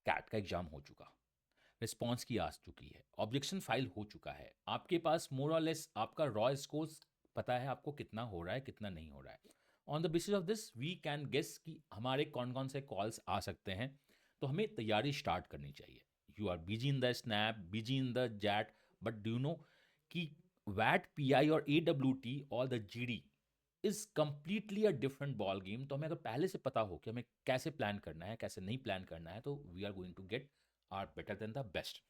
Cat का exam हो चुका, रिस्पॉन्स की आ चुकी है, ऑब्जेक्शन फाइल हो चुका है, आपके पास मोर और लेस आपका रॉ स्कोर्स पता है आपको कितना हो रहा है कितना नहीं हो रहा है। On the basis of this we can guess कि हमारे कौन कौन से कॉल्स आ सकते हैं। तो हमें तैयारी स्टार्ट करनी चाहिए। You are busy in the snap, busy in the XAT, but do you know कि वैट पी आई और ए डब्ल्यू टी और the G D is completely a different ball game. तो हमें अगर पहले से पता हो कि हमें कैसे प्लान करना है कैसे नहीं प्लान करना है, तो we are going to get are better than the best.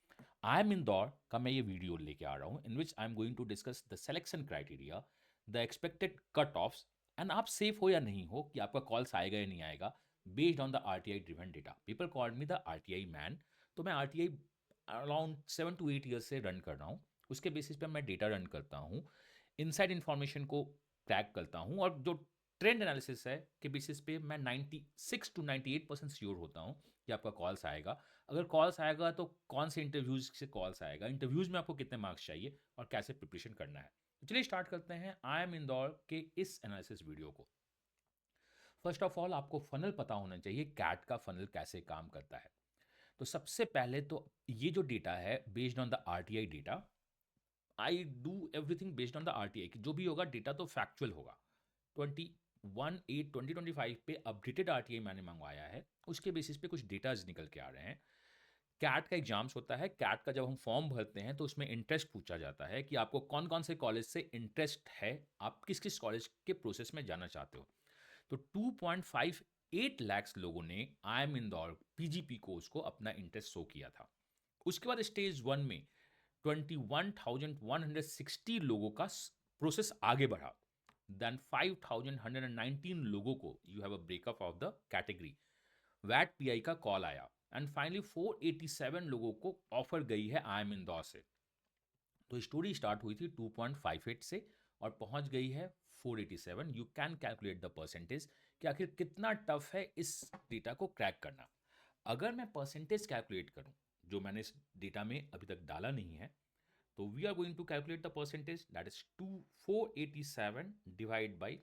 I M Indore का मैं ये वीडियो लेके आ रहा हूँ in which I am going to discuss the selection criteria, the expected cut offs, and आप सेफ हो या नहीं हो कि आपका कॉल्स आएगा या नहीं आएगा, based on the R T I driven data. People call me the R T I man. तो मैं R T I around 7 to 8 years से रन कर रहा हूँ। उसके बेसिस पे मैं डेटा रन करता हूँ, इनसाइड इन्फॉर्मेशन को ट्रैक करता हूँ, और जो ट्रेंड एनालिसिस है के बेसिस पे मैं 96 to 98% श्योर होता हूँ कि आपका कॉल्स आएगा। अगर कॉल्स आएगा तो कौन से इंटरव्यूज से कॉल्स आएगा, इंटरव्यूज में आपको कितने मार्क्स चाहिए और कैसे प्रिपरेशन करना है। तो चलिए स्टार्ट करते हैं आई एम इंदौर के इस एनालिसिस वीडियो को। फर्स्ट ऑफ ऑल आपको फनल पता होना चाहिए, कैट का फनल कैसे काम करता है। तो सबसे पहले तो ये जो डेटा है based on the R T I data, I do everything based on the R T I. जो भी होगा डेटा तो फैक्चुअल होगा। 21/8/2025 पे अपडेटेड आर टी आई मैंने मंगवाया है, उसके बेसिस पे कुछ डेटाज निकल के आ रहे हैं। कैट का एग्जाम्स होता है, कैट का जब हम फॉर्म भरते हैं तो उसमें इंटरेस्ट पूछा जाता है कि आपको कौन कौन से कॉलेज से इंटरेस्ट है, आप किस किस कॉलेज के प्रोसेस में जाना चाहते हो। तो 2.58 लाख लोगों ने I M Indore PGP course को अपना इंटरेस्ट शो किया था। उसके बाद स्टेज 1 में 21,160 लोगों का प्रोसेस आगे बढ़ा। देन 5,119 लोगों को you have a breakup of the category, वैट पीआई का कॉल आया, एंड फाइनली 487 लोगों को ऑफर गई है आई एम इंदौर से। तो स्टोरी स्टार्ट हुई थी 2.58 से और पहुंच गई है 487। You can calculate the percentage कि आखिर कितना टफ है इस डेटा को क्रैक करना। अगर मैं परसेंटेज कैलकुलेट करूं, जो मैंने इस डेटा में अभी तक डाला नहीं है, तो we are going to calculate the percentage, that is 487 divide by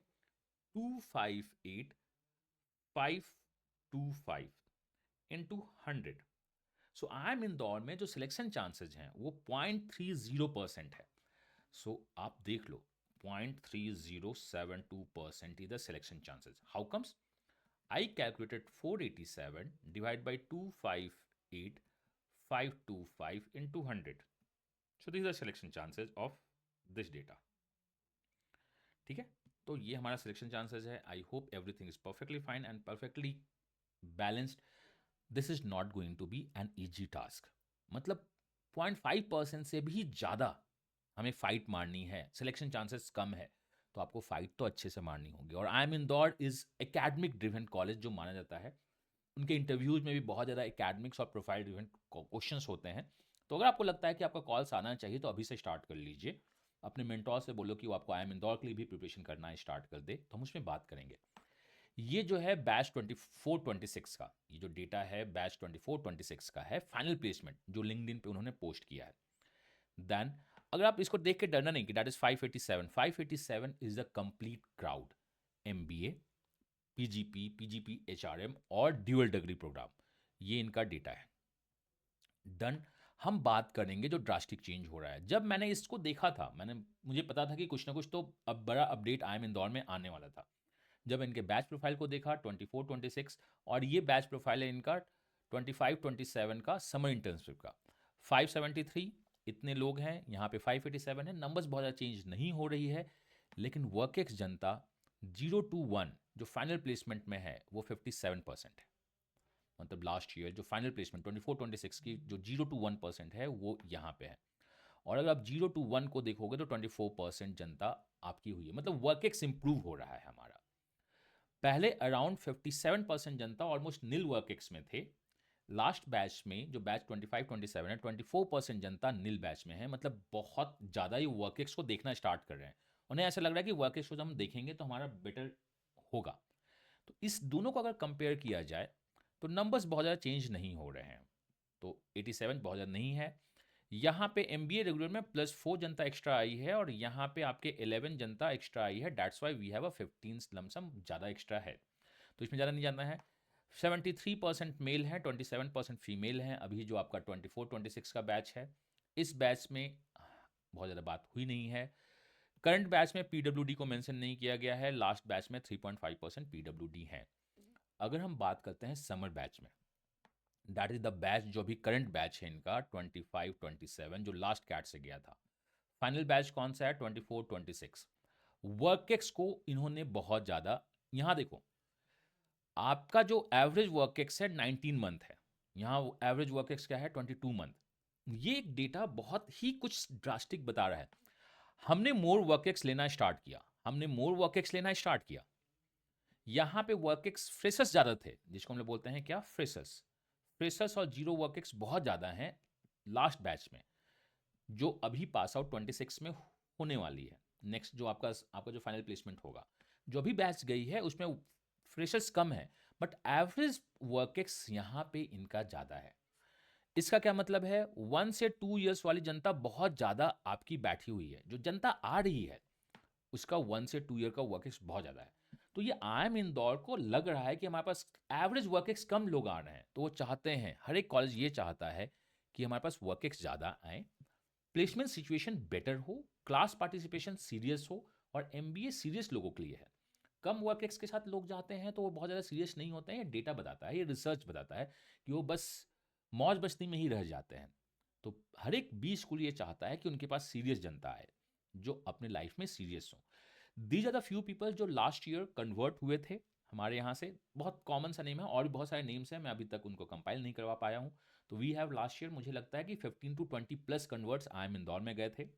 258,525 into 100। So I M Indore में जो सिलेक्शन चांसेज हैं वो 0.30% है। सो आप देख लो, 0.3072% is the selection chances. How comes? I calculated 487 divided by 258,525 into 100. So these are selection chances of this data. ठीक है, तो ये हमारा सिलेक्शन चांसेस है। I hope everything is perfectly fine and perfectly balanced. This is not going to be an easy task. मतलब 0.5% से भी ज़्यादा हमें फाइट मारनी है, सिलेक्शन चांसेस कम है, तो आपको फाइट तो अच्छे से मारनी होगी। और I am Indore is academic driven college जो माना जाता है। उनके इंटरव्यूज में भी बहुत ज़्यादा एकेडमिक्स और प्रोफाइल ड्रिवन क्वेश्चंस होते हैं। तो अगर आपको लगता है कि आपका कॉल्स आना चाहिए तो अभी से स्टार्ट कर लीजिए। अपने मेंटोर से बोलो कि वो आपको आई एम इंदौर के लिए भी प्रिपरेशन करना है स्टार्ट कर दे, तो हम उसमें बात करेंगे। ये जो है बैच 24-26 का, ये जो डेटा है बैच 24-26 का है, फाइनल प्लेसमेंट जो लिंक्डइन पे उन्होंने पोस्ट किया है। देन अगर आप इसको देख के डरना नहीं कि that is 587 is the complete crowd, MBA, PGP, PGP HRM और ड्यूअल डिग्री प्रोग्राम, ये इनका डेटा है। डन। हम बात करेंगे जो ड्रास्टिक चेंज हो रहा है। जब मैंने इसको देखा था, मुझे पता था कि कुछ ना कुछ तो अब बड़ा अपडेट आई एम इंदौर में आने वाला था। जब इनके बैच प्रोफाइल को देखा 24-26, और ये बैच प्रोफाइल है इनका 25-27 का समर इंटर्नशिप का, 573 इतने लोग हैं, यहाँ पे 587 है। नंबर्स बहुत ज़्यादा चेंज नहीं हो रही है, लेकिन वर्कएक्स जनता 0 to 1 जो फाइनल प्लेसमेंट में है वो 57% है। मतलब लास्ट ईयर जो फाइनल प्लेसमेंट 24-26 की जो 0 to 1% है वो यहाँ पे है। और अगर आप 0 to 1 को देखोगे तो 24% जनता आपकी हुई है। मतलब वर्कएक्स इंप्रूव हो रहा है हमारा। पहले अराउंड 57% जनता ऑलमोस्ट नील वर्कएक्स में थे। लास्ट बैच में जो बैच 25-27 है, 24% जनता नील बैच में है। मतलब बहुत ज़्यादा ही वर्कएक्स को देखना स्टार्ट कर रहे हैं। उन्हें ऐसा लग रहा है कि वर्कएक्स को जब हम देखेंगे तो हमारा बेटर होगा। तो इस दोनों को अगर कंपेयर किया जाए तो नंबर्स बहुत ज़्यादा चेंज नहीं हो रहे हैं। तो 87 बहुत ज़्यादा नहीं है। यहाँ पे एमबीए रेगुलर में +4 जनता एक्स्ट्रा आई है, और यहाँ पे आपके 11 जनता एक्स्ट्रा आई है। That's why we have a 15 lump sum ज़्यादा एक्स्ट्रा है। तो इसमें ज़्यादा नहीं जाना है। 73% मेल हैं, 27% फीमेल हैं। अभी जो आपका 24-26 का बैच है, इस बैच में बहुत ज़्यादा बात हुई नहीं है। करंट बैच में पीडब्ल्यूडी को मेंशन नहीं किया गया है। लास्ट बैच में 3.5% पीडब्ल्यूडी हैं। अगर हम बात करते हैं समर बैच में, दैट इज द बैच जो भी करंट बैच है इनका 25-27 जो लास्ट कैट से गया था। फाइनल बैच कौन सा है? 24-26। वर्कएक्स को इन्होंने बहुत ज़्यादा, यहाँ देखो आपका जो एवरेज वर्कएक्स है 19 मंथ है, यहाँ एवरेज वर्कएक्स क्या है? 22 मंथ। ये एक डेटा बहुत ही कुछ ड्रास्टिक बता रहा है। हमने मोर वर्कएक्स लेना स्टार्ट किया, हमने मोर वर्कएक्स लेना स्टार्ट किया। यहाँ पे वर्कएक्स फ्रेशर्स ज़्यादा थे, जिसको हम लोग बोलते हैं क्या? फ्रेशर्स और जीरो वर्कएक्स बहुत ज़्यादा हैं लास्ट बैच में, जो अभी पास आउट 26 में होने वाली है। नेक्स्ट जो आपका जो फाइनल प्लेसमेंट होगा, जो अभी बैच गई है उसमें फ्रेशर्स कम है, बट एवरेज वर्कएक्स यहाँ पे इनका ज़्यादा है। इसका क्या मतलब है? 1 से 2 ईयर्स वाली जनता बहुत ज़्यादा आपकी बैठी हुई है। जो जनता आ रही है उसका 1 से 2 ईयर का वर्कएक्स बहुत ज़्यादा है। तो ये IIM इंदौर को लग रहा है कि हमारे पास एवरेज वर्कएक्स कम लोग आ रहे हैं, तो वो चाहते हैं, हर एक कॉलेज ये चाहता है कि हमारे पास वर्कएक्स ज़्यादा आए, प्लेसमेंट सिचुएशन बेटर हो, क्लास पार्टिसिपेशन सीरियस हो, और MBA सीरियस लोगों के लिए है। कम वर्कएक्स के साथ लोग जाते हैं तो वो बहुत ज़्यादा सीरियस नहीं होते हैं। ये डेटा बताता है, ये रिसर्च बताता है कि वो बस मौज मस्ती में ही रह जाते हैं। तो हर एक बी स्कूल ये चाहता है कि उनके पास सीरियस जनता आए, जो अपने लाइफ में सीरियस हो। These are the few people जो लास्ट ईयर कन्वर्ट हुए थे हमारे यहाँ से। बहुत कॉमन सा नेम है, और भी बहुत सारे नेम्स हैं, मैं अभी तक उनको कंपाइल नहीं करवा पाया हूँ। तो वी हैव लास्ट ईयर, मुझे लगता है कि 15 to 20 plus converts IIM Indore में गए थे।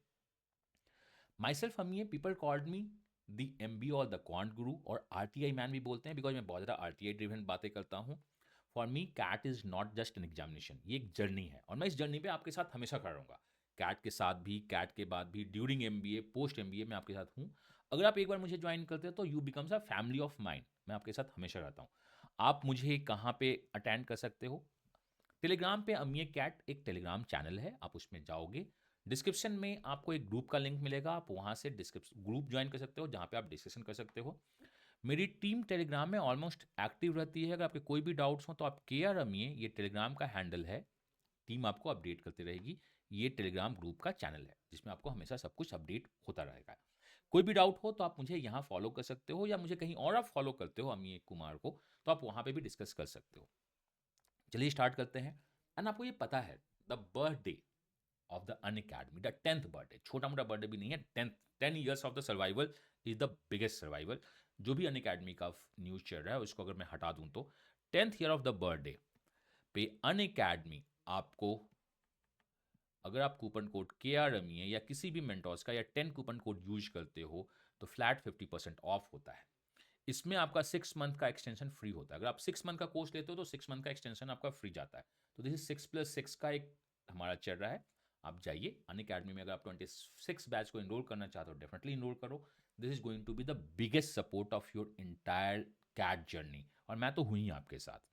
माई सेल्फ, हम ये people called me the MBA और द क्वांट गुरु, और RTI मैन भी बोलते हैं, बिकॉज मैं बहुत ज़्यादा RTI ड्रिवन बातें करता हूँ। For me CAT is not just an examination, ये एक जर्नी है, और मैं इस जर्नी पे आपके साथ हमेशा खड़ा रहूँगा। कैट के साथ भी, कैट के बाद भी, ड्यूरिंग MBA, पोस्ट MBA मैं आपके साथ हूँ। अगर आप एक बार मुझे ज्वाइन करते हो तो U becomes a family of mind. मैं आपके साथ हमेशा रहता हूँ। आप मुझे कहाँ पे अटेंड कर सकते हो? टेलीग्राम पे अमीय कैट एक टेलीग्राम चैनल है, आप उसमें जाओगे, डिस्क्रिप्शन में आपको एक ग्रुप का लिंक मिलेगा, आप वहाँ से डिस्क्रिप्शन ग्रुप ज्वाइन कर सकते हो, जहाँ पे आप डिस्कशन कर सकते हो। मेरी टीम टेलीग्राम में ऑलमोस्ट एक्टिव रहती है। अगर आपके कोई भी डाउट्स हो तो आप KR अमीय, ये टेलीग्राम का हैंडल है, टीम आपको अपडेट करती रहेगी। ये टेलीग्राम ग्रुप का चैनल है जिसमें आपको हमेशा सब कुछ अपडेट होता रहेगा। कोई भी डाउट हो तो आप मुझे यहाँ फॉलो कर सकते हो, या मुझे कहीं और आप फॉलो करते हो अमीय कुमार को, तो आप वहाँ पे भी डिस्कस कर सकते हो। चलिए स्टार्ट करते हैं। एंड आपको ये पता है, the birthday of the Unacademy, the 10th birthday, छोटा मोटा बर्थडे भी नहीं है, 10 years of the survival is the biggest survival. जो भी अनअकैडमी का न्यूज़ चल रहा है उसको अगर मैं हटा दूं तो 10th year of the birthday पे अनअकैडमी आपको, अगर आप कूपन कोड KR अमीय या किसी भी मेंटोर्स का या 10 कूपन कोड यूज करते हो तो फ्लैट 50% ऑफ होता है। इसमें आपका 6 मंथ का एक्सटेंशन फ्री होता है। अगर आप 6 मंथ का कोर्स लेते हो तो 6 मंथ का एक्सटेंशन आपका फ्री जाता है। तो दिस इज 6+6 का एक हमारा चल रहा है। आप जाइए अनअकैडमी में, अगर आप 26 बैच को इनरोल करना चाहते हो डेफिनेटली इनरोल करो। This is going to be the biggest support of your entire CAT journey, और मैं तो हुई आपके साथ।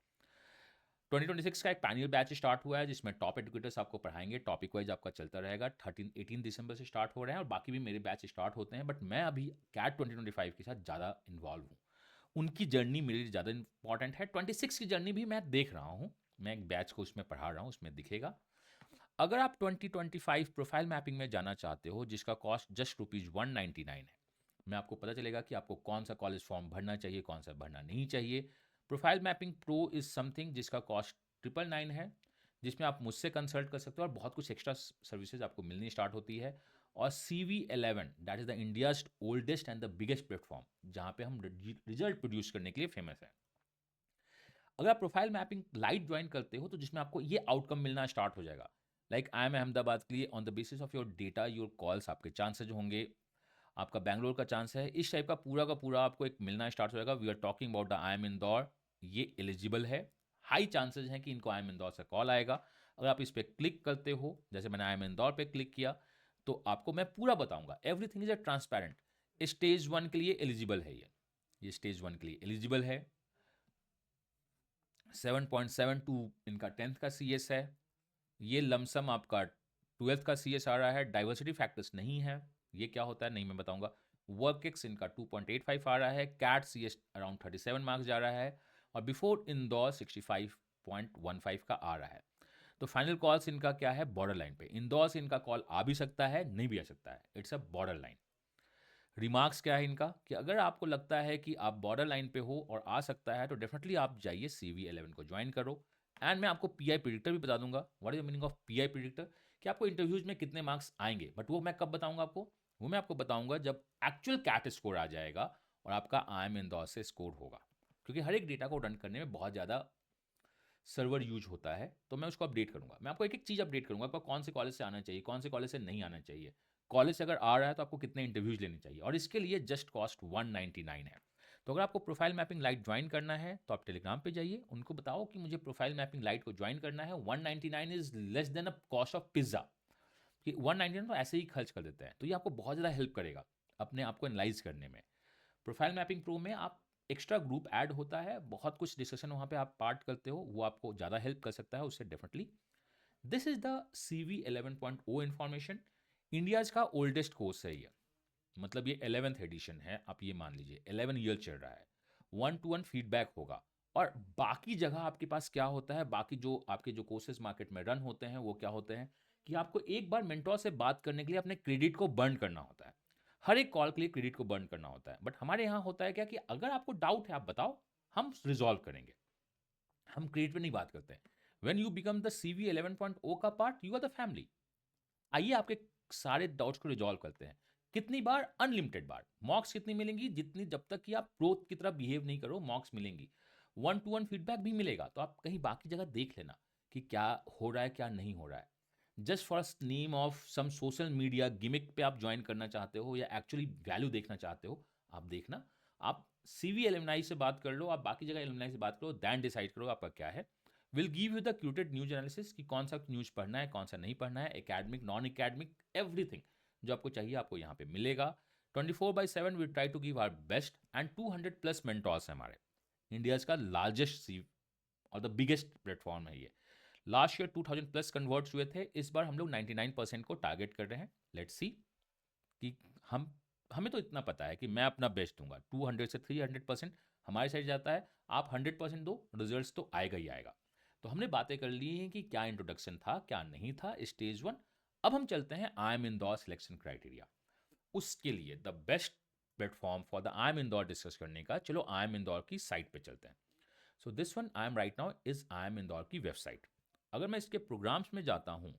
2026 का एक पैनल बैच स्टार्ट हुआ है जिसमें टॉप एजुकेटर्स आपको पढ़ाएंगे, टॉपिक वाइज आपका चलता रहेगा। 18 दिसंबर से स्टार्ट हो रहे हैं, और बाकी भी मेरे बैच स्टार्ट होते हैं, बट मैं अभी कैट 2025 के साथ ज़्यादा इन्वॉल्व हूँ। उनकी जर्नी मेरे लिए ज़्यादा इंपॉर्टेंट है। 26 की जर्नी भी मैं देख रहा हूँ, मैं एक बैच को उसमें पढ़ा रहा हूँ, उसमें दिखेगा। अगर आप 2025 प्रोफाइल मैपिंग में जाना चाहते हो, जिसका कॉस्ट जस्ट ₹199 है, मैं आपको पता चलेगा कि आपको कौन सा कॉलेज फॉर्म भरना चाहिए, कौन सा भरना नहीं चाहिए। Profile mapping pro is something जिसका कॉस्ट 999 है, जिसमें आप मुझसे कंसल्ट कर सकते हो, और बहुत कुछ एक्स्ट्रा सर्विसेज आपको मिलनी स्टार्ट होती है। और CV11 that is the India's oldest and the biggest platform, जहाँ पे हम रिजल्ट प्रोड्यूस करने के लिए फेमस है। अगर आप प्रोफाइल मैपिंग लाइट ज्वाइन करते हो तो जिसमें आपको ये आउटकम मिलना स्टार्ट हो जाएगा, लाइक IIM अहमदाबाद के लिए on the basis of your data your calls आपके चांसेज होंगे, आपका बैंगलोर का चांस है, इस टाइप का पूरा आपको एक मिलना स्टार्ट हो जाएगा। We are talking about the IIM Indore, ये एलिजिबल है, हाई चांसेज हैं कि इनको IIM इंदौर से कॉल आएगा। अगर आप इस पर क्लिक करते हो, जैसे मैंने IIM इंदौर पे क्लिक किया, तो आपको मैं पूरा बताऊंगा, everything is a transparent. Stage 1 के लिए एलिजिबल है, ये स्टेज 1 के लिए एलिजिबल है। 7.72 इनका 10th का CS है। ये लमसम आपका 12th का CS आ रहा है। डाइवर्सिटी फैक्टर्स नहीं है, ये क्या होता है नहीं मैं बताऊंगा। वर्क एक्स इनका 2.85 आ रहा है। कैट CS अराउंड 37 मार्क्स जा रहा है, और बिफोर इंदौर 65.15 का आ रहा है। तो फाइनल कॉल्स इनका क्या है, बॉर्डर लाइन पे। इंदौर से इनका कॉल आ भी सकता है, नहीं भी आ सकता है, it's a border line. Remarks क्या है इनका कि अगर आपको लगता है कि आप बॉर्डर लाइन पे हो और आ सकता है तो डेफिनेटली आप जाइए CV11 को ज्वाइन करो। एंड मैं आपको पीआई प्रिडिक्टर भी बता दूंगा। What is the meaning of pi predictor, कि आपको इंटरव्यूज में कितने मार्क्स आएंगे, बट वो मैं कब बताऊंगा आपको, वो मैं आपको बताऊंगा जब एक्चुअल कैट स्कोर आ जाएगा और आपका IIM इंदौर से स्कोर होगा। क्योंकि हर एक डेटा को रन करने में बहुत ज़्यादा सर्वर यूज होता है, तो मैं उसको अपडेट करूंगा। मैं आपको एक एक चीज़ अपडेट करूंगा, आपको कौन से कॉलेज से आना चाहिए, कौन से कॉलेज से नहीं आना चाहिए, कॉलेज से अगर आ रहा है तो आपको कितने इंटरव्यूज लेने चाहिए, और इसके लिए जस्ट कॉस्ट 199 है। तो अगर आपको प्रोफाइल मैपिंग लाइट ज्वाइन करना है तो आप टेलीग्राम पे जाइए, उनको बताओ कि मुझे प्रोफाइल मैपिंग लाइट को ज्वाइन करना है। 199 is less than a cost of pizza, कि 199 तो ऐसे ही खर्च कर देते हैं। तो ये आपको बहुत ज़्यादा हेल्प करेगा अपने आप को एनालाइज करने में। प्रोफाइल मैपिंग प्रो में आप एक्स्ट्रा ग्रुप ऐड होता है, बहुत कुछ डिस्कशन वहाँ पे आप पार्ट करते हो, वो आपको ज़्यादा हेल्प कर सकता है उससे definitely. This is the CV11.0 information. India's का ओल्डेस्ट कोर्स है ये, मतलब ये 11th एडिशन है, आप ये मान लीजिए 11 ईयर चल रहा है। 1-to-1 फीडबैक होगा। और बाकी जगह आपके पास क्या होता है, बाकी जो आपके जो कोर्सेज मार्केट में रन होते हैं वो क्या होते हैं कि आपको एक बार मेंटोर से बात करने के लिए अपने क्रेडिट को बर्न करना होता है। हर एक कॉल के लिए क्रेडिट को बर्न करना होता है। बट हमारे यहाँ होता है क्या कि अगर आपको डाउट है आप बताओ, हम रिजॉल्व करेंगे, हम क्रेडिट पे नहीं बात करते हैं। When you become the CV11.0 का part, you are the family. आइए आपके सारे डाउट्स को रिजॉल्व करते हैं। कितनी बार? अनलिमिटेड बार। मॉक्स कितनी मिलेंगी? जितनी, जब तक कि आप प्रो की तरह बिहेव नहीं करो मॉक्स मिलेंगी। 1-to-1 फीडबैक भी मिलेगा, तो आप कहीं बाकी जगह देख लेना कि क्या हो रहा है क्या नहीं हो रहा है। Just for name of some social media gimmick पे आप ज्वाइन करना चाहते हो या एक्चुअली वैल्यू देखना चाहते हो, आप देखना। आप CV एलुमनाई से बात कर लो, आप बाकी जगह एलुमनाई से बात करो, दैन डिसाइड करो आपका क्या है। Will give you the curated news analysis कि कौन सा न्यूज पढ़ना है कौन सा नहीं पढ़ना है, एकेडमिक नॉन एकेडमिक एवरीथिंग जो आपको चाहिए आपको यहाँ पे मिलेगा। 24/7 we try to give our best, and 200+ mentors हैं हमारे। इंडियाज का लार्जेस्ट सी और द बिगेस्ट प्लेटफॉर्म है ये। लास्ट ईयर 2000+ कन्वर्ट्स हुए थे, इस बार हम लोग 99% को टारगेट कर रहे हैं। लेट्स सी कि हम हमें तो इतना पता है कि मैं अपना बेस्ट दूंगा। 200 से 300% हमारे साइड जाता है, आप 100% दो, रिजल्ट्स तो आएगा ही आएगा। तो हमने बातें कर ली हैं कि क्या इंट्रोडक्शन था क्या नहीं था, स्टेज 1। अब हम चलते हैं IIM इंदौर सिलेक्शन क्राइटेरिया। उसके लिए the best platform for the IIM Indore discuss करने का, चलो IIM इंदौर की साइट पे चलते हैं। So this one I am right now is IIM Indore की वेबसाइट। अगर मैं इसके प्रोग्राम्स में जाता हूँ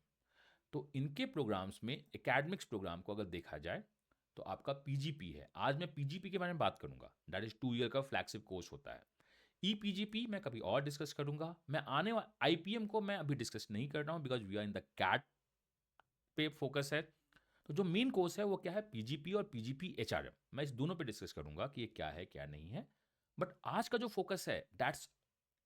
तो इनके प्रोग्राम्स में एकेडमिक्स प्रोग्राम को अगर देखा जाए तो आपका PGP है। आज मैं PGP के बारे में बात करूंगा, दैट इज 2 ईयर का फ्लैगशिप कोर्स होता है। EPGP मैं कभी और डिस्कस करूंगा। मैं आने वाला IPM को मैं अभी डिस्कस नहीं कर रहा हूं because we are in the CAT पे फोकस है। तो जो मेन कोर्स है वो क्या है, PGP और PGP HRM। मैं इस दोनों पे डिस्कस करूंगा कि ये क्या है क्या नहीं है। बट आज का जो फोकस है that's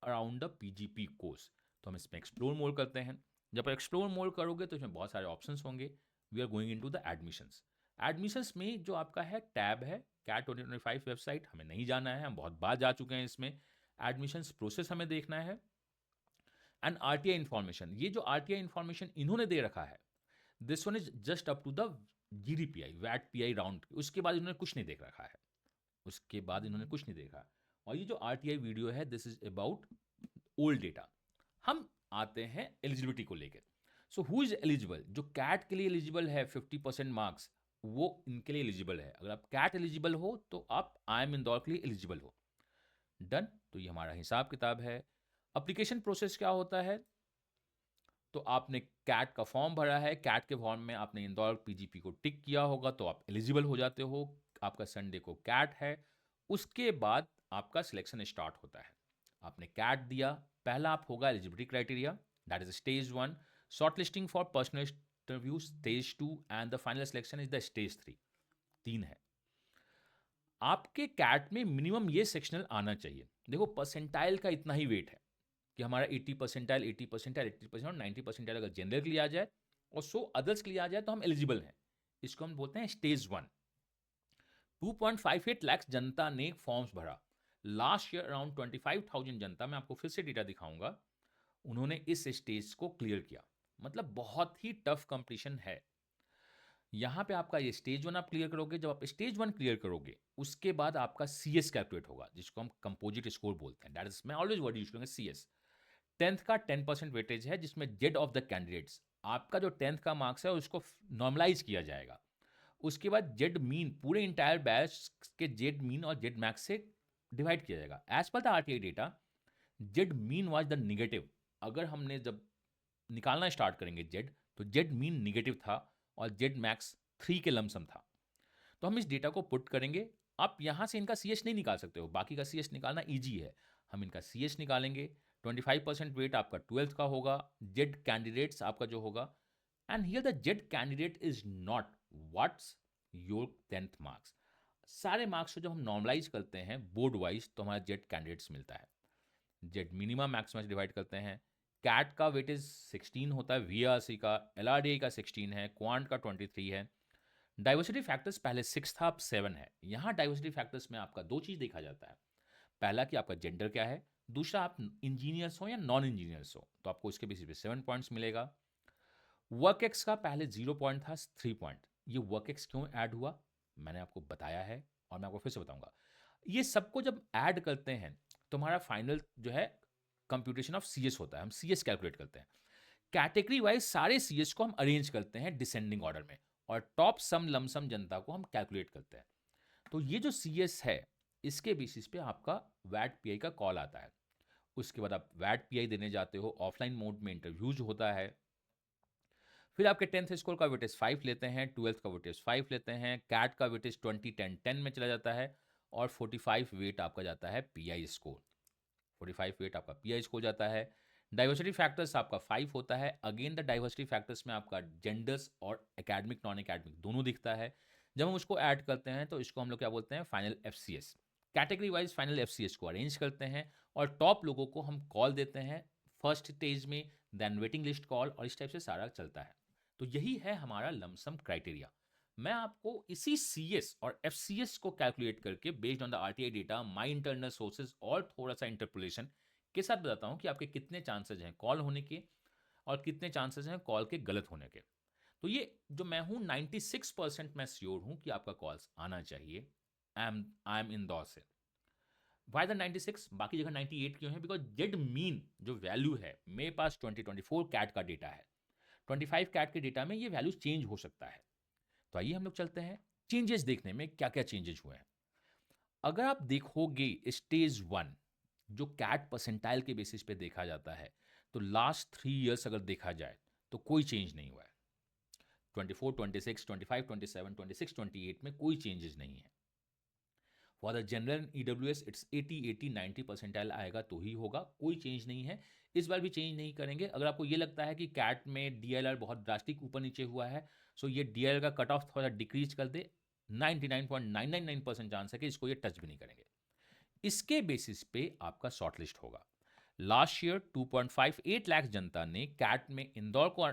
around the PGP course. तो हम इसमें एक्सप्लोर मोर करते हैं। जब आप एक्सप्लोर मोर करोगे तो इसमें बहुत सारे ऑप्शंस होंगे। We are going into the admissions. Admissions में जो आपका है टैब है कैट 2025 वेबसाइट, हमें नहीं जाना है, हम बहुत बार जा चुके हैं इसमें। एडमिशंस प्रोसेस हमें देखना है। एंड RTI इन्फॉर्मेशन, ये जो RTI इन्फॉर्मेशन इन्होंने दे रखा है, this one is just up to the GDPI वैट PI राउंड, उसके बाद इन्होंने कुछ नहीं देख रखा है। उसके बाद इन्होंने कुछ नहीं देखा। और ये जो RTI वीडियो है this is about old data. हम आते हैं एलिजिबिलिटी को लेकर। So who is eligible? जो कैट के लिए एलिजिबल है 50% मार्क्स, वो इनके लिए एलिजिबल है। अगर आप कैट एलिजिबल हो तो आप IIM इंदौर के लिए एलिजिबल हो। डन। तो ये हमारा हिसाब किताब है। अप्लीकेशन प्रोसेस क्या होता है? तो आपने कैट का फॉर्म भरा है, कैट के फॉर्म में आपने इंदौर PGP को टिक किया होगा तो आप एलिजिबल हो जाते हो। आपका संडे को कैट है। उसके बाद आपका सिलेक्शन स्टार्ट होता है। आपने कैट दिया, पहला आप होगा eligibility criteria, that is stage 1। Short listing for personal interview stage 2 and the final selection is the stage 3। 3 है। आपके कैट में मिनिमम ये सेक्शनल आना चाहिए। देखो परसेंटाइल का इतना ही वेट है कि हमारा 80 परसेंटाइल 80% और 90 परसेंटाइल अगर जनरल के लिए आ जाए और 100 अदर्स के लिए आ जाए तो हम एलिजिबल हैं। इसको हम बोलते हैं स्टेज 1। 2.58 लाख जनता ने फॉर्म्स भरा। लास्ट ईयर अराउंड 25,000 जनता, मैं आपको फिर से डेटा दिखाऊंगा, उन्होंने इस स्टेज को क्लियर किया। मतलब बहुत ही टफ कंपटीशन है। यहाँ पे आपका ये स्टेज 1 आप क्लियर करोगे, जब आप स्टेज 1 क्लियर करोगे, उसके बाद आपका सीएस कैलकुलेट होगा, जिसको हम कंपोजिट स्कोर बोलते हैं। दैट इज मैं ऑलवेज वर्ड यूज करूँगा सीएस। 10th का 10% वेटेज है, जिसमें जेड ऑफ द कैंडिडेट्स, आपका जो 10th का मार्क्स है उसको नॉर्मलाइज किया जाएगा। उसके बाद जेड मीन पूरे इंटायर बैच के जेड मीन और जेड मैक्स से डिवाइड किया जाएगा। As per the RTI data, Z mean was the negative. अगर हमने जब निकालना स्टार्ट करेंगे जेड, तो जेड मीन निगेटिव था और जेड मैक्स 3 के लमसम था। तो हम इस डेटा को पुट करेंगे। आप यहाँ से इनका सी एच नहीं निकाल सकते हो, बाकी का सी एच निकालना ईजी है। हम इनका सी एच निकालेंगे। 25% वेट आपका 12th का होगा। जेड कैंडिडेट्स आपका जो होगा, and here the Z candidate is not what's your 10th marks. सारे मार्क्स को जब हम नॉर्मलाइज करते हैं बोर्ड वाइज, तो हमारा जेड कैंडिडेट्स मिलता है। जेड मिनिमम मैक्सिमम डिवाइड करते हैं। कैट का वेटेज 16 होता है, वीआरसी का, एलआरडीआई का 16 है, क्वांट का 23 है। डाइवर्सिटी फैक्टर्स पहले 6 था, अब 7 है। यहाँ डाइवर्सिटी फैक्टर्स में आपका दो चीज़ देखा जाता है। पहला कि आपका जेंडर क्या है, दूसरा आप इंजीनियर्स हो या नॉन इंजीनियर्स हो, तो आपको इसके बेसिस पे 7 पॉइंट्स मिलेगा। वर्क एक्स का पहले 0 पॉइंट था, 3 पॉइंट। ये वर्क एक्स क्यों ऐड हुआ, मैंने आपको बताया है और मैं आपको फिर से बताऊंगा। ये सबको जब ऐड करते हैं तो हमारा फाइनल जो है कंप्यूटेशन ऑफ सीएस होता है। हम सीएस कैलकुलेट करते हैं। कैटेगरी वाइज सारे सीएस को हम अरेंज करते हैं डिसेंडिंग ऑर्डर में, और टॉप सम लमसम जनता को हम कैलकुलेट करते हैं। तो ये जो सीएस है, इसके बेसिस पे आपका वैट पीआई का कॉल आता है। उसके बाद आप वैट पीआई देने जाते हो, ऑफलाइन मोड में इंटरव्यूज होता है। फिर आपके 10th स्कोर का वेटेज 5 लेते हैं, 12th का वेटेज 5 लेते हैं, कैट का वेटेज 20 10 10 में चला जाता है, और 45 वेट आपका जाता है पीआई स्कोर। 45 वेट आपका पीआई स्कोर जाता है। डाइवर्सिटी फैक्टर्स आपका 5 होता है। अगेन द डाइवर्सिटी फैक्टर्स में आपका जेंडर्स और एकेडमिक नॉन एकेडमिक दोनों दिखता है। जब हम उसको ऐड करते हैं तो इसको हम लोग क्या बोलते हैं, final FCS. Category wise final FCS को अरेंज करते हैं, और टॉप लोगों को हम कॉल देते हैं फर्स्ट स्टेज में, देन वेटिंग लिस्ट कॉल, और इस टाइप से सारा चलता है। तो यही है हमारा लमसम क्राइटेरिया। मैं आपको इसी सीएस और एफसीएस को कैलकुलेट करके based on the RTI data, my internal sources और थोड़ा सा इंटरपोलेशन के साथ बताता हूं कि आपके कितने चांसेस हैं कॉल होने के और कितने चांसेस हैं कॉल के गलत होने के। तो ये जो मैं हूं 96% मैं श्योर हूं कि आपका कॉल्स आना चाहिए। आई एम इंदौर से। वाई द 96, बाकी जगह 98 क्यों है? बिकॉज जेड मीन जो वैल्यू है, मेरे पास 2024 कैट का डेटा है। 25 कैट के डेटा में ये वैल्यू चेंज हो सकता है। तो आइए हम लोग चलते हैं चेंजेस देखने में, क्या क्या चेंजेस हुए हैं। अगर आप देखोगे स्टेज 1, जो कैट परसेंटाइल के बेसिस पे देखा जाता है, तो लास्ट 3 ईयर्स अगर देखा जाए तो कोई चेंज नहीं हुआ है। 24 26 25 27 26 28 में कोई चेंजेस नहीं है। For the general EWS it's 80 80 90 percentile आएगा तो ही होगा, कोई चेंज नहीं है। इस बार भी चेंज नहीं करेंगे। अगर आपको ये लगता है कि कैट में डीएलआर बहुत ड्रास्टिक ऊपर नीचे हुआ है, सो ये डीएलआर का कट ऑफ थोड़ा डिक्रीज कर दे, 99.999% चांस है कि इसको ये टच भी नहीं करेंगे। इसके बेसिस पे आपका शॉर्टलिस्ट होगा। लास्ट ईयर 2.58 लाख जनता ने कैट में इंदौर को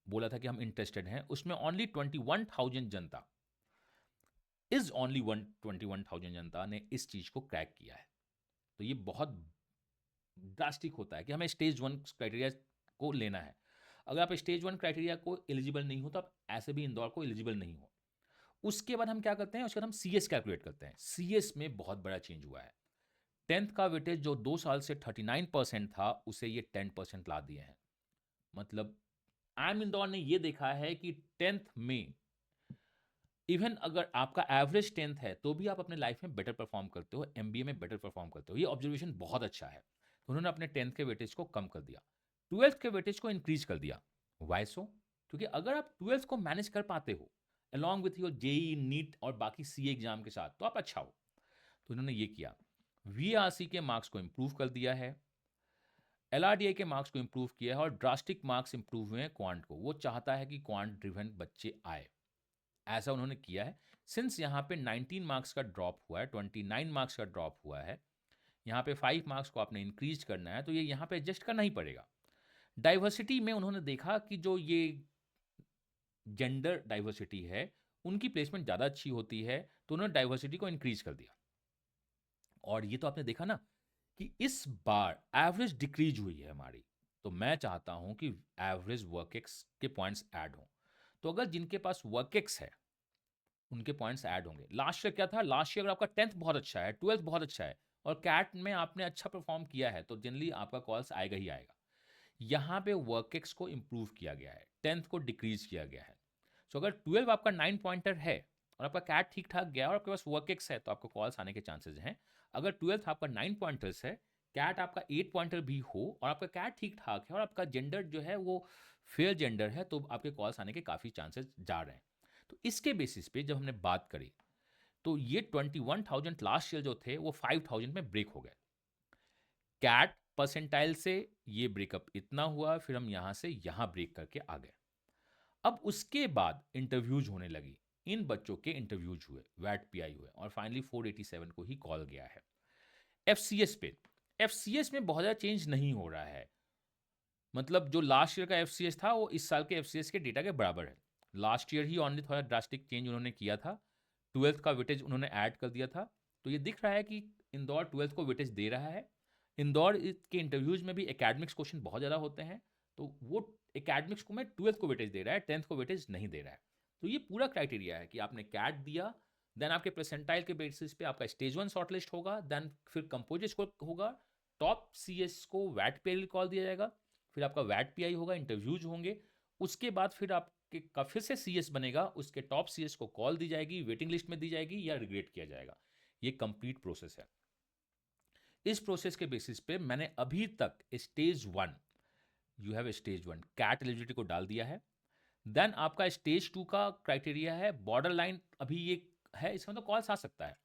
बोला था कि हम इंटरेस्टेड हैं, उसमें ओनली 21,000 जनता इज ओनली 21,000 जनता ने इस चीज को क्रैक किया है। तो ये बहुत ड्रास्टिक होता है कि हमें स्टेज 1 क्राइटेरिया को लेना है। अगर आप स्टेज 1 क्राइटेरिया को एलिजिबल नहीं हो, तो आप ऐसे भी इंदौर को एलिजिबल नहीं हो। उसके बाद हम क्या करते हैं, उसके बाद हम सीएस कैलकुलेट करते हैं। सीएस में बहुत बड़ा चेंज हुआ है। 10th का वेटेज जो 2 साल से 39% था, उसे ये 10% ला दिए हैं। मतलब आईएम इंदौर ने ये देखा है कि 10th में इवन अगर आपका एवरेज 10th है, तो भी आप अपने लाइफ में बेटर परफॉर्म करते हो, एमबीए में बेटर परफॉर्म करते हो। ये ऑब्जर्वेशन बहुत अच्छा है। तो उन्होंने अपने 10th के वेटेज को कम कर दिया, 12th के वेटेज को इंक्रीज कर दिया। Why so? क्योंकि अगर आप 12th को मैनेज कर पाते हो along with your JEE NEET और बाकी सीए एग्जाम के साथ, तो आप अच्छा हो। तो इन्होंने ये किया, वीआरसी के मार्क्स को इंप्रूव कर दिया है, एलआरडीआई के मार्क्स को इंप्रूव किया है, और ड्रास्टिक मार्क्स इंप्रूव हुए हैं क्वांट को। वो चाहता है कि क्वांट ड्रिवन बच्चे आए, ऐसा उन्होंने किया है। सिंस यहाँ पे 19 मार्क्स का ड्रॉप हुआ है, 29 मार्क्स का ड्रॉप हुआ है, यहाँ पे 5 मार्क्स को आपने इंक्रीज करना है, तो ये यहाँ पे एडजस्ट करना ही पड़ेगा। डाइवर्सिटी में उन्होंने देखा कि जो ये जेंडर डाइवर्सिटी है, उनकी प्लेसमेंट ज़्यादा अच्छी होती है, तो उन्होंने डाइवर्सिटी को इंक्रीज कर दिया। और ये तो आपने देखा ना कि इस बार एवरेज डिक्रीज हुई है हमारी। तो मैं चाहता हूं कि एवरेज वर्क एक्स के पॉइंट्स ऐड हों। तो अगर जिनके पास वर्केक्स है उनके पॉइंट्स ऐड होंगे। लास्ट ईयर क्या था, लास्ट ईयर अगर आपका 10th बहुत अच्छा है, 12th बहुत अच्छा है और कैट में आपने अच्छा परफॉर्म किया है, तो जनरली आपका कॉल्स आएगा ही आएगा। यहाँ पे वर्केक्स को इम्प्रूव किया गया है, 10th को डिक्रीज किया गया है। सो अगर 12 आपका 9 पॉइंटर है और आपका कैट ठीक ठाक गया और आपके पास वर्केक्स है, तो आपको कॉल्स आने के चांसेस हैं। अगर 12th आपका 9 पॉइंटर्स है, कैट आपका 8 पॉइंटर भी हो और आपका कैट ठीक ठाक है और आपका जेंडर जो है वो फेयर जेंडर है, तो आपके कॉल्स आने के काफ़ी चांसेस जा रहे हैं। तो इसके बेसिस पे जब हमने बात करी, तो ये 21,000 लास्ट ईयर जो थे वो 5,000 में ब्रेक हो गए। कैट परसेंटाइल से ये ब्रेकअप इतना हुआ, फिर हम यहां से यहां ब्रेक करके आ गए। अब उसके बाद इंटरव्यूज होने लगी, इन बच्चों के इंटरव्यूज हुए, वैट पीआई हुए और फाइनली 487 को ही कॉल गया है। एफसीएस पे, एफसीएस में बहुत ज़्यादा चेंज नहीं हो रहा है। मतलब जो लास्ट ईयर का एफसीएस था वो इस साल के एफसीएस के डेटा के बराबर है। लास्ट ईयर ही ऑनली थोड़ा ड्रास्टिक चेंज उन्होंने किया था, 12th का वेटेज उन्होंने ऐड कर दिया था। तो ये दिख रहा है कि इंदौर 12th को वेटेज दे रहा है। इंदौर के इंटरव्यूज में भी एकेडमिक्स क्वेश्चन बहुत ज़्यादा होते हैं, तो वो एकेडमिक्स को में 12th को वेटेज दे रहा है, 10th को वेटेज नहीं दे रहा है। तो ये पूरा क्राइटेरिया है कि आपने कैट दिया, देन आपके परसेंटाइल के बेसिस पे आपका स्टेज 1 शॉर्टलिस्ट होगा, देन फिर कंपोजिट स्कोर होगा, टॉप सीएस को वैट पीआई कॉल दिया जाएगा, फिर आपका वैट पीआई होगा, इंटरव्यूज होंगे, उसके बाद फिर आपके का फिर से सीएस बनेगा, उसके टॉप सीएस को कॉल दी जाएगी, वेटिंग लिस्ट में दी जाएगी या रिग्रेट किया जाएगा। ये कंप्लीट प्रोसेस है। इस प्रोसेस के बेसिस पे मैंने अभी तक stage 1, you have stage 1 CAT eligibility को डाल दिया है। देन आपका स्टेज 2 का क्राइटेरिया है बॉर्डर लाइन, अभी ये है, इसमें तो कॉल्स आ सकता है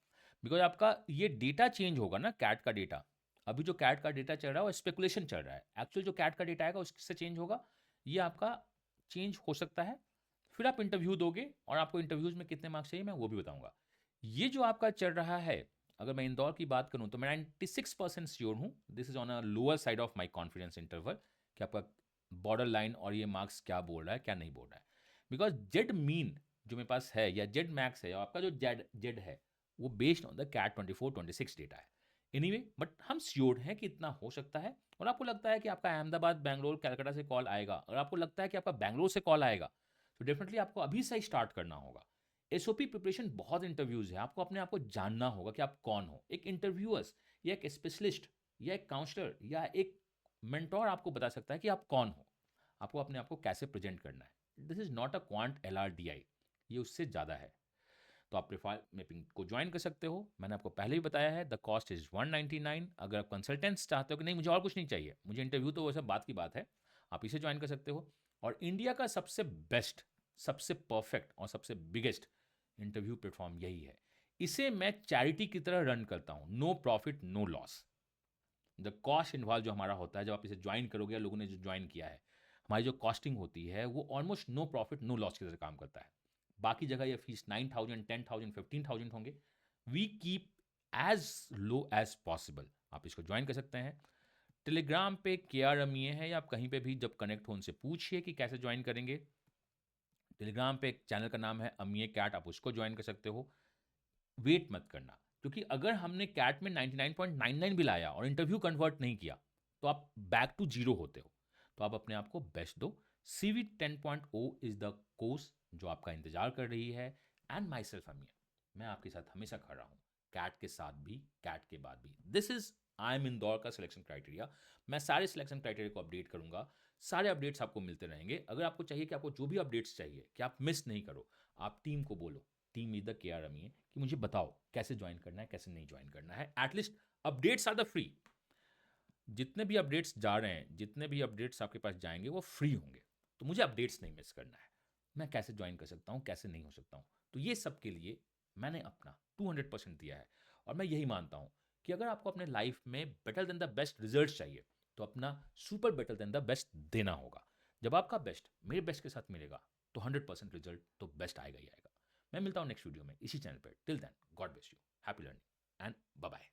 बिकॉज आपका ये डेटा चेंज होगा ना, कैट का डेटा। अभी जो कैट का डेटा चल रहा है वो स्पेकुलेशन चल रहा है, एक्चुअल जो कैट का डेटा आएगा उससे चेंज होगा, ये आपका चेंज हो सकता है। फिर आप इंटरव्यू दोगे और आपको इंटरव्यूज में कितने मार्क्स चाहिए मैं वो भी बताऊंगा। ये जो आपका चल रहा है, अगर मैं इंदौर की बात करूं तो मैं 96% श्योर हूं, this is on a lower side of my confidence interval, कि आपका बॉर्डर लाइन और ये मार्क्स क्या बोल रहा है क्या नहीं बोल रहा है। बिकॉज जेड मीन जो मेरे पास है या जेड मैक्स है या आपका जो जेड जेड है वो based on the CAT 24-26 data है। एनीवे बट हम श्योर हैं कि इतना हो सकता है। और आपको लगता है कि आपका अहमदाबाद, बैंगलोर, कलकत्ता से कॉल आएगा, और आपको लगता है कि आपका बैंगलोर से कॉल आएगा, तो डेफिनेटली आपको अभी से ही स्टार्ट करना होगा। एसओपी प्रिपरेशन, बहुत इंटरव्यूज है, आपको अपने आप को जानना होगा कि आप कौन हो। एक इंटरव्यूअर्स या एक स्पेशलिस्ट या एक काउंसलर या एक मेंटोर आपको बता सकता है कि आप कौन हो, आपको अपने आप को कैसे प्रेजेंट करना है। This is not a quant LRDI, ये उससे ज़्यादा है। तो आप प्रोफाइल मैपिंग को ज्वाइन कर सकते हो, मैंने आपको पहले ही बताया है, द कॉस्ट इज़ 199। अगर आप कंसल्टेंट्स चाहते हो कि नहीं मुझे और कुछ नहीं चाहिए, मुझे इंटरव्यू तो वो सब बात की बात है, आप इसे ज्वाइन कर सकते हो। और इंडिया का सबसे बेस्ट, सबसे परफेक्ट और सबसे बिगेस्ट इंटरव्यू प्लेटफॉर्म यही है। इसे मैं चैरिटी की तरह रन करता हूँ, no profit no loss. The cost involve जो हमारा होता है जब आप इसे ज्वाइन करोगे या लोगों ने जो ज्वाइन किया है, हमारी जो कॉस्टिंग होती है वो almost no profit no loss की तरह काम करता है। बाकी जगह ये फीस 9,000, 10,000, 15,000 होंगे, we keep as low as possible. आप इसको ज्वाइन कर सकते हैं। टेलीग्राम पे KR अमीए है, या आप कहीं पे भी जब कनेक्ट हो उनसे पूछिए कि कैसे ज्वाइन करेंगे। टेलीग्राम पे एक चैनल का नाम है अमीए कैट, आप उसको ज्वाइन कर सकते हो। वेट मत करना, क्योंकि अगर हमने कैट में 99.99 भी लाया और इंटरव्यू कन्वर्ट नहीं किया तो आप बैक टू जीरो होते हो। तो आप अपने आप को बेस्ट दो। CV 10.0 इज द कोर्स जो आपका इंतजार कर रही है। एंड माई सेल्फ अमीय, मैं आपके साथ हमेशा खड़ा हूँ, कैट के साथ भी कैट के बाद भी। This is I am Indore का सिलेक्शन क्राइटेरिया। मैं सारे सिलेक्शन क्राइटेरिया को अपडेट करूंगा, सारे अपडेट्स आपको मिलते रहेंगे। अगर आपको चाहिए कि आपको जो भी अपडेट्स चाहिए कि आप मिस नहीं करो, आप टीम को बोलो, टीम इज द KR अमीय, कि मुझे बताओ कैसे ज्वाइन करना है कैसे नहीं ज्वाइन करना है। At least updates are the free. जितने भी अपडेट्स जा रहे हैं, जितने भी अपडेट्स आपके पास जाएंगे वो फ्री होंगे, तो मुझे अपडेट्स नहीं मिस करना है। मैं कैसे ज्वाइन कर सकता हूँ, कैसे नहीं हो सकता हूँ, तो ये सब के लिए मैंने अपना 200% दिया है। और मैं यही मानता हूँ कि अगर आपको अपने लाइफ में better than the best result चाहिए तो अपना super better than the best देना होगा। जब आपका बेस्ट मेरे बेस्ट के साथ मिलेगा तो 100% रिजल्ट तो बेस्ट आएगा ही आएगा। मैं मिलता हूँ नेक्स्ट वीडियो में इसी चैनल पर। Till then, God bless you, happy learning and bye bye.